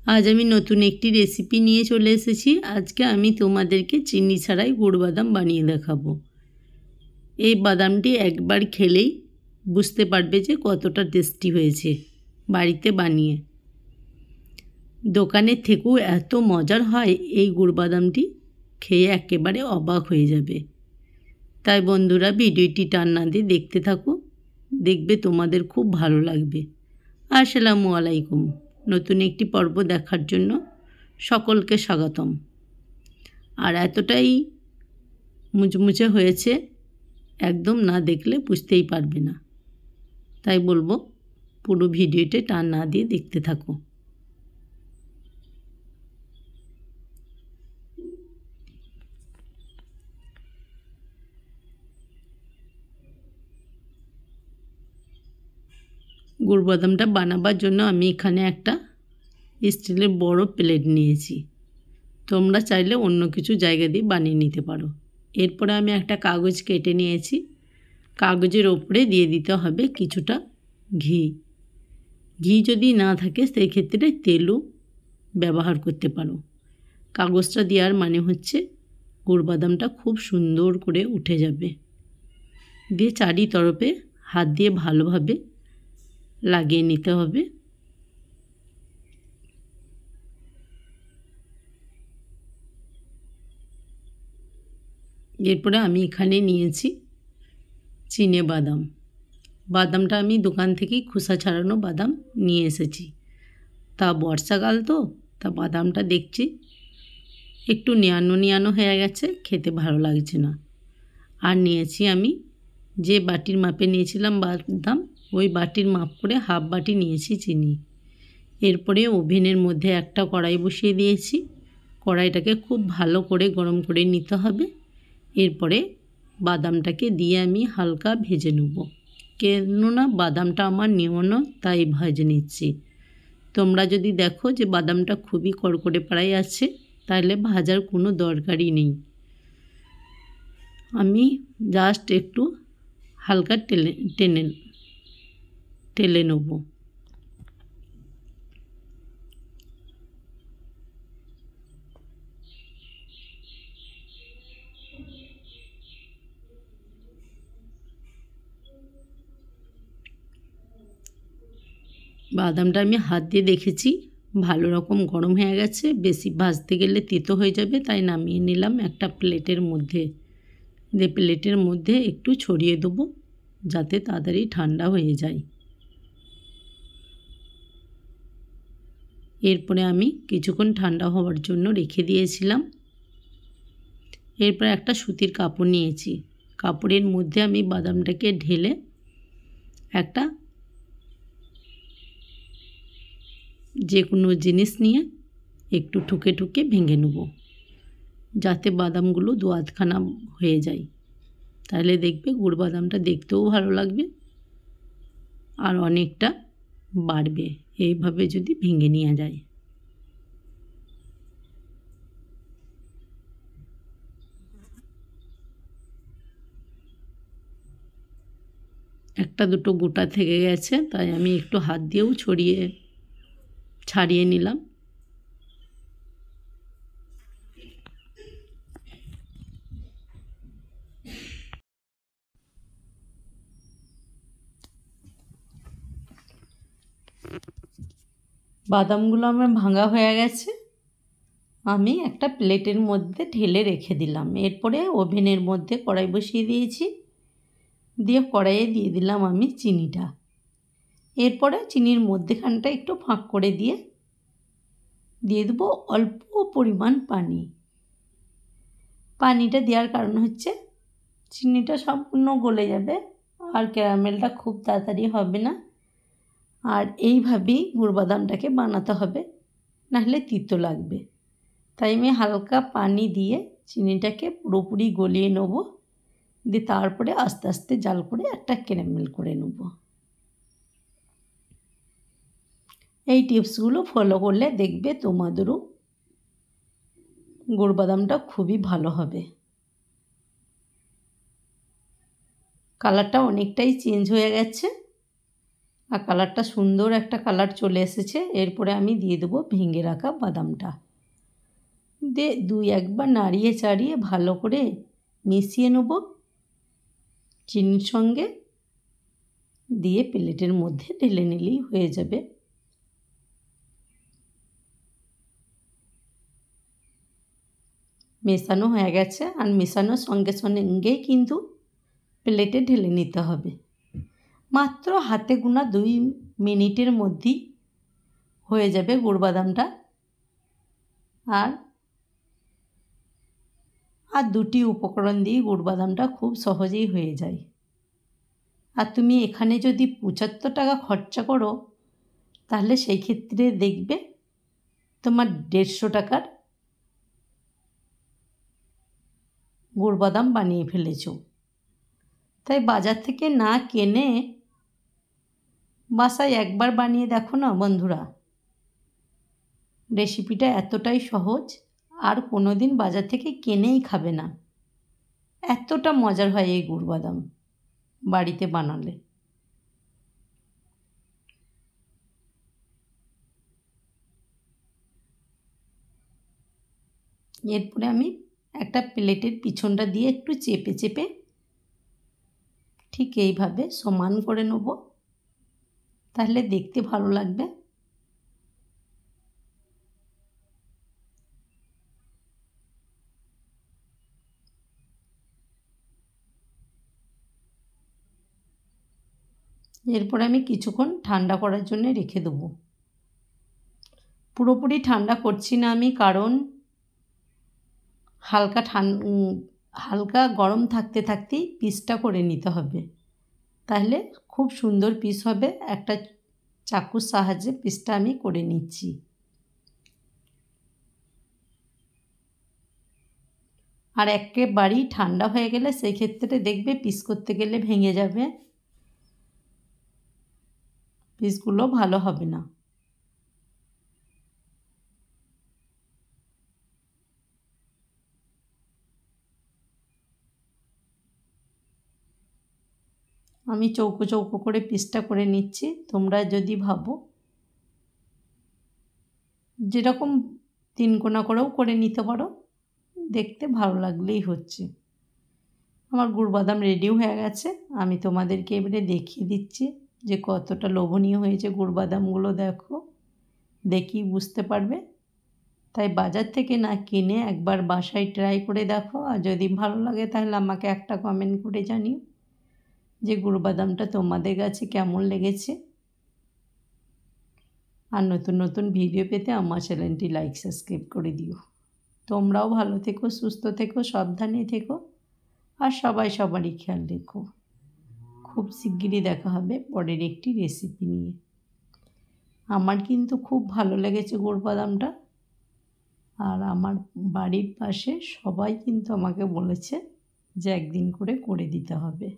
आज আমি নতুন একটি রেসিপি নিয়ে চলে এসেছি। আজকে আমি তোমাদেরকে চিনি ছাড়াই গুড় বাদাম বানিয়ে দেখাবো। এই বাদামটি একবার খেলেই বুঝতে পারবে যে কতটা টেস্টি হয়েছে বাড়িতে বানিয়ে। দোকানের থেকেও এত মজার হয় এই গুড় বাদামটি, খেয়ে একেবারে অবাক হয়ে যাবে। তাই বন্ধুরা ভিডিওটি টান না দিয়ে দেখতে থাকো, দেখবে তোমাদের খুব ভালো লাগবে। আসসালামু আলাইকুম। নতুন একটি পর্ব দেখার জন্য সকলকে স্বাগতম। আর এতটাই মুচমুচে হয়েছে, একদম না দেখলে বুঝতেই পারবে না। তাই বলবো পুরো ভিডিওতে টান না দিয়ে দেখতে থাকো। গুড় বাদামটা বানাবার জন্য আমি এখানে একটা স্টিলের বড় প্লেট নিয়েছি। তোমরা চাইলে অন্য কিছু জায়গা দিয়ে বানিয়ে নিতে পারো। এরপরে আমি একটা কাগজ কেটে নিয়েছি। কাগজের ওপরে দিয়ে দিতে হবে কিছুটা ঘি। ঘি যদি না থাকে সেই ক্ষেত্রে তেলও ব্যবহার করতে পারো। কাগজটা দেওয়ার মানে হচ্ছে গুড় বাদামটা খুব সুন্দর করে উঠে যাবে। দিয়ে চারিতরফে হাত দিয়ে ভালোভাবে লাগিয়ে নিতে হবে। এরপরে আমি এখানে নিয়েছি চিনে বাদাম। বাদামটা আমি দোকান থেকেই খোসা ছাড়ানো বাদাম নিয়ে এসেছি। তা বর্ষাকাল তো, তা বাদামটা দেখছি একটু নিয়ানো হয়ে গেছে, খেতে ভালো লাগছে না। আর নিয়েছি আমি যে বাটির মাপে নিয়েছিলাম বাদাম, ওই বাটির মাপ করে হাফ বাটি নিয়েছি চিনি। এরপরে ওভেনের মধ্যে একটা কড়াই বসিয়ে দিয়েছি। কড়াইটাকে খুব ভালো করে গরম করে নিতে হবে। এরপরে বাদামটাকে দিয়ে আমি হালকা ভেজে নেব। কেননা বাদামটা আমার নিয়মনো, তাই ভেজে নিচ্ছি। তোমরা যদি দেখো যে বাদামটা খুবই কড়কড়ে পাড়ায় আছে, তাহলে ভাজার কোনো দরকারই নেই। আমি জাস্ট একটু হালকা টেলে নেব। বাদামটা আমি হাত দিয়ে দেখেছি ভালো রকম গরম হয়ে গেছে। বেশি ভাজতে গেলে তেতো হয়ে যাবে, তাই নামিয়ে নিলাম একটা প্লেটের মধ্যে। যে প্লেটের মধ্যে একটু ছড়িয়ে দেবো যাতে তাড়াতাড়ি ঠান্ডা হয়ে যায়। এরপরে আমি কিছুক্ষণ ঠান্ডা হওয়ার জন্য রেখে দিয়েছিলাম। এরপরে একটা সুতির কাপড় নিয়েছি। কাপড়ের মধ্যে আমি বাদামটাকে ঢেলে একটা যে কোনো জিনিস নিয়ে একটু ঠুকে ভেঙে নেব, যাতে বাদামগুলো দু আধখানা হয়ে যায়। তাহলে দেখবে গুড় বাদামটা দেখতেও ভালো লাগবে আর অনেকটা বাড়বে, এইভাবে যদি ভেঙে নেওয়া যায়। একটা দুটো গোটা থেকে গেছে, তাই আমি একটু হাত দিয়েও ছাড়িয়ে নিলাম। বাদামগুলো আমার ভাঙা হয়ে গেছে, আমি একটা প্লেটের মধ্যে ঢেলে রেখে দিলাম। এরপরে ওভেনের মধ্যে কড়াই বসিয়ে দিয়েছি। দিয়ে কড়াইয়ে দিয়ে দিলাম আমি চিনিটা। এরপরে চিনির মধ্যেখানটা একটু ফাঁক করে দিয়ে দেবো অল্প পরিমাণ পানি। পানিটা দেওয়ার কারণ হচ্ছে চিনিটা সম্পূর্ণ গলে যাবে আর ক্যারামেলটা খুব তাড়াতাড়ি হবে না। আর এইভাবেই গুড় বাদামটাকে বানাতে হবে, নাহলে তিতো লাগবে। তাই আমি হালকা পানি দিয়ে চিনিটাকে পুরোপুরি গলিয়ে নেব। দিয়ে তারপরে আস্তে আস্তে জাল করে একটা ক্যারামেল করে নেব। এই টিপসগুলো ফলো করলে দেখবে তোমাদেরও গুড় বাদামটা খুবই ভালো হবে। কালারটা অনেকটাই চেঞ্জ হয়ে গেছে আর কালারটা সুন্দর একটা কালার চলে এসেছে। এরপরে আমি দিয়ে দেবো ভেঙে রাখা বাদামটা। দিয়ে 2-1বার নাড়িয়ে চাড়িয়ে ভালো করে মিশিয়ে নেব চিনির সঙ্গে, দিয়ে প্লেটের মধ্যে ঢেলে নিলেই হয়ে যাবে। মেশানো হয়ে গেছে, আর মেশানোর সঙ্গে সঙ্গেই কিন্তু প্লেটে ঢেলে নিতে হবে। মাত্র হাতে গোনা 2 মিনিটের মধ্যেই হয়ে যাবে গুড় বাদামটা। আর 2টি উপকরণ দিয়ে গুড় বাদামটা খুব সহজেই হয়ে যায়। আর তুমি এখানে যদি 75 টাকা খরচা করো, তাহলে সেই ক্ষেত্রে দেখবে তোমার 150 টাকার গুড় বাদাম বানিয়ে ফেলেছ। তাই বাজার থেকে না কিনে বাসায় একবার বানিয়ে দেখো না বন্ধুরা। রেসিপিটা এতটাই সহজ, আর কোনো দিন বাজার থেকে কিনেই খাবে না। এতটা মজার হয় এই গুড় বাদাম বাড়িতে বানালে। এরপরে আমি একটা প্লেটের পিছনটা দিয়ে একটু চেপে চেপে ঠিক এইভাবে সমান করে নেব, তাহলে দেখতে ভালো লাগবে। এরপরে আমি কিছুক্ষণ ঠান্ডা করার জন্য রেখে দেবো। পুরোপুরি ঠান্ডা করছি না আমি, কারণ হালকা গরম থাকতে থাকতেই পিসটা করে নিতে হবে, তাহলে খুব সুন্দর পিস হবে। একটা চাকুর সাহায্যে পিসটা আমি করে নিচ্ছি। আর একেবারেই ঠান্ডা হয়ে গেলে সেই ক্ষেত্রে দেখবে পিস করতে গেলে ভেঙে যাবে, পিসগুলো ভালো হবে না। আমি চৌকো চৌকো করে পিসটা করে নিচ্ছি। তোমরা যদি ভাবো যেরকম 3 কোনা করেও করে নিতে পারো, দেখতে ভালো লাগলেই হচ্ছে। আমার গুড় বাদাম রেডিও হয়ে গেছে। আমি তোমাদেরকে এবারে দেখিয়ে দিচ্ছি যে কতটা লোভনীয় হয়েছে গুড় বাদামগুলো। দেখো, দেখি বুঝতে পারবে। তাই বাজার থেকে না কিনে একবার বাসায় ট্রাই করে দেখো, আর যদি ভালো লাগে তাহলে আমাকে একটা কমেন্ট করে জানিও যে গুড় বাদামটা তোমাদের কাছে কেমন লেগেছে। আর নতুন নতুন ভিডিও পেতে আমার চ্যানেলটি লাইক সাবস্ক্রাইব করে দিও। তোমরাও ভালো থেকো, সুস্থ থেকো, সাবধানে থেকো, আর সবাই সবারই খেয়াল রেখো। খুব শিগগিরই দেখা হবে পরের একটি রেসিপি নিয়ে। আমার কিন্তু খুব ভালো লেগেছে গুড় বাদামটা, আর আমার বাড়ির পাশে সবাই কিন্তু আমাকে বলেছে যে একদিন করে দিতে হবে।